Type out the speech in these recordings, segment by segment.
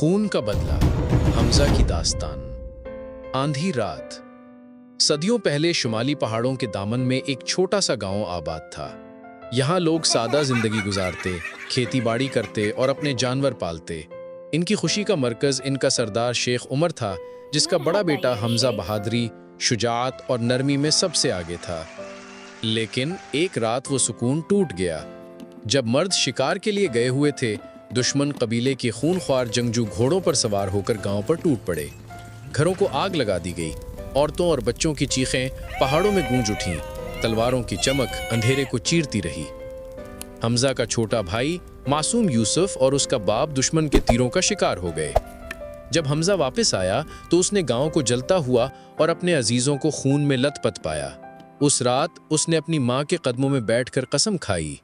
خون کا بدلہ، حمزہ کی داستان۔ آندھی رات۔ صدیوں پہلے شمالی پہاڑوں کے دامن میں ایک چھوٹا سا گاؤں آباد تھا۔ یہاں لوگ سادہ زندگی گزارتے، کھیتی باڑی کرتے اور اپنے جانور پالتے۔ ان کی خوشی کا مرکز ان کا سردار شیخ عمر تھا، جس کا بڑا بیٹا حمزہ بہادری، شجاعت اور نرمی میں سب سے آگے تھا۔ لیکن ایک رات وہ سکون ٹوٹ گیا۔ جب مرد شکار کے لیے گئے ہوئے تھے، دشمن قبیلے کے خون خوار جنگجو گھوڑوں پر سوار ہو کر گاؤں پر ٹوٹ پڑے۔ گھروں کو آگ لگا دی گئی، عورتوں اور بچوں کی چیخیں پہاڑوں میں گونج اٹھیں، تلواروں کی چمک اندھیرے کو چیرتی رہی۔ حمزہ کا چھوٹا بھائی معصوم یوسف اور اس کا باپ دشمن کے تیروں کا شکار ہو گئے۔ جب حمزہ واپس آیا تو اس نے گاؤں کو جلتا ہوا اور اپنے عزیزوں کو خون میں لت پت پایا۔ اس رات اس نے اپنی ماں کے قدموں میں بیٹھ کر قسم کھائی،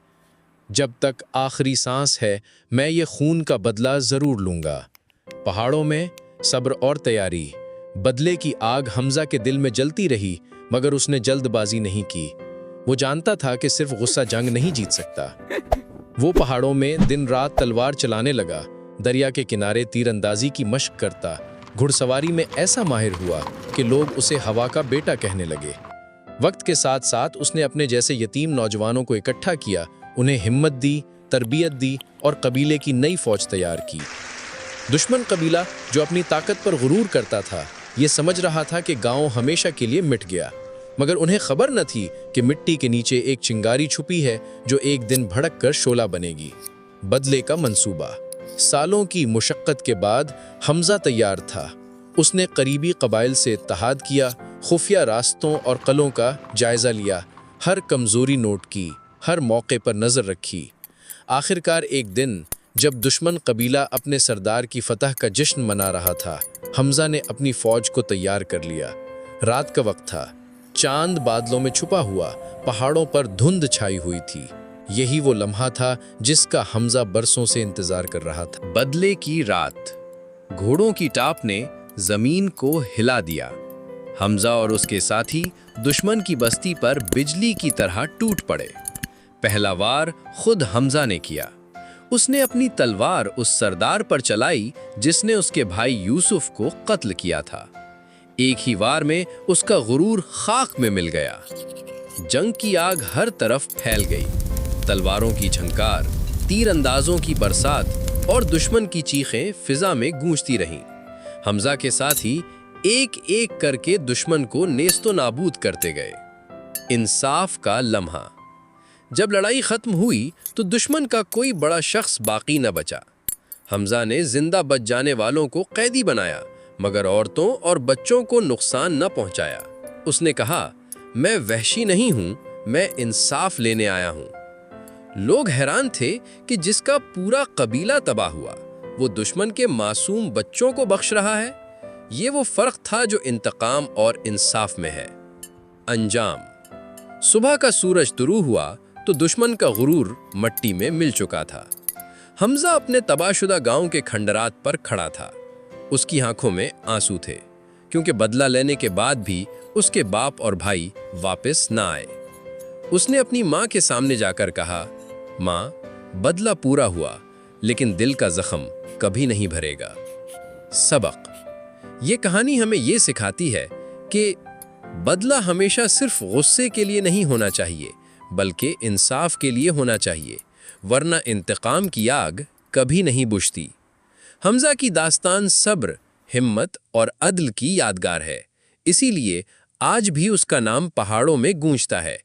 جب تک آخری سانس ہے میں یہ خون کا بدلہ ضرور لوں گا۔ پہاڑوں میں صبر اور تیاری۔ بدلے کی آگ حمزہ کے دل میں جلتی رہی، مگر اس نے جلد بازی نہیں کی۔ وہ جانتا تھا کہ صرف غصہ جنگ نہیں جیت سکتا۔ وہ پہاڑوں میں دن رات تلوار چلانے لگا، دریا کے کنارے تیر اندازی کی مشق کرتا، گھڑ سواری میں ایسا ماہر ہوا کہ لوگ اسے ہوا کا بیٹا کہنے لگے۔ وقت کے ساتھ ساتھ اس نے اپنے جیسے یتیم نوجوانوں کو اکٹھا کیا، انہیں ہمت دی، تربیت دی اور قبیلے کی نئی فوج تیار کی۔ دشمن قبیلہ جو اپنی طاقت پر غرور کرتا تھا، یہ سمجھ رہا تھا کہ گاؤں ہمیشہ کے لیے مٹ گیا، مگر انہیں خبر نہ تھی کہ مٹی کے نیچے ایک چنگاری چھپی ہے جو ایک دن بھڑک کر شعلہ بنے گی۔ بدلے کا منصوبہ۔ سالوں کی مشقت کے بعد حمزہ تیار تھا۔ اس نے قریبی قبائل سے اتحاد کیا، خفیہ راستوں اور قلعوں کا جائزہ لیا، ہر کمزوری نوٹ کی، ہر موقع پر نظر رکھی۔ آخرکار ایک دن جب دشمن قبیلہ اپنے سردار کی فتح کا جشن منا رہا تھا، حمزہ نے اپنی فوج کو تیار کر لیا۔ رات کا وقت تھا، چاند بادلوں میں چھپا ہوا، پہاڑوں پر دھند چھائی ہوئی تھی۔ یہی وہ لمحہ تھا جس کا حمزہ برسوں سے انتظار کر رہا تھا۔ بدلے کی رات۔ گھوڑوں کی ٹاپ نے زمین کو ہلا دیا۔ حمزہ اور اس کے ساتھی دشمن کی بستی پر بجلی کی طرح ٹوٹ پڑے۔ پہلا وار خود حمزہ نے کیا۔ اس نے اپنی تلوار اس سردار پر چلائی جس نے اس کے بھائی یوسف کو قتل کیا تھا۔ ایک ہی وار میں اس کا غرور خاک میں مل گیا۔ جنگ کی آگ ہر طرف پھیل گئی، تلواروں کی جھنکار، تیر اندازوں کی برسات اور دشمن کی چیخیں فضا میں گونجتی رہیں۔ حمزہ کے ساتھی ایک ایک کر کے دشمن کو نیست و نابود کرتے گئے۔ انصاف کا لمحہ۔ جب لڑائی ختم ہوئی تو دشمن کا کوئی بڑا شخص باقی نہ بچا۔ حمزہ نے زندہ بچ جانے والوں کو قیدی بنایا، مگر عورتوں اور بچوں کو نقصان نہ پہنچایا۔ اس نے کہا، میں وحشی نہیں ہوں، میں انصاف لینے آیا ہوں۔ لوگ حیران تھے کہ جس کا پورا قبیلہ تباہ ہوا، وہ دشمن کے معصوم بچوں کو بخش رہا ہے۔ یہ وہ فرق تھا جو انتقام اور انصاف میں ہے۔ انجام۔ صبح کا سورج طلوع ہوا تو دشمن کا غرور مٹی میں مل چکا تھا۔ حمزہ اپنے تباہ شدہ گاؤں کے کھنڈرات پر کھڑا تھا۔ اس کی آنکھوں میں آنسو تھے، کیونکہ بدلہ لینے کے بعد بھی اس کے باپ اور بھائی واپس نہ آئے۔ اس نے اپنی ماں کے سامنے جا کر کہا، ماں، بدلہ پورا ہوا، لیکن دل کا زخم کبھی نہیں بھرے گا۔ سبق۔ یہ کہانی ہمیں یہ سکھاتی ہے کہ بدلہ ہمیشہ صرف غصے کے لیے نہیں ہونا چاہیے، بلکہ انصاف کے لیے ہونا چاہیے، ورنہ انتقام کی آگ کبھی نہیں بجھتی۔ حمزہ کی داستان صبر، ہمت اور عدل کی یادگار ہے، اسی لیے آج بھی اس کا نام پہاڑوں میں گونجتا ہے۔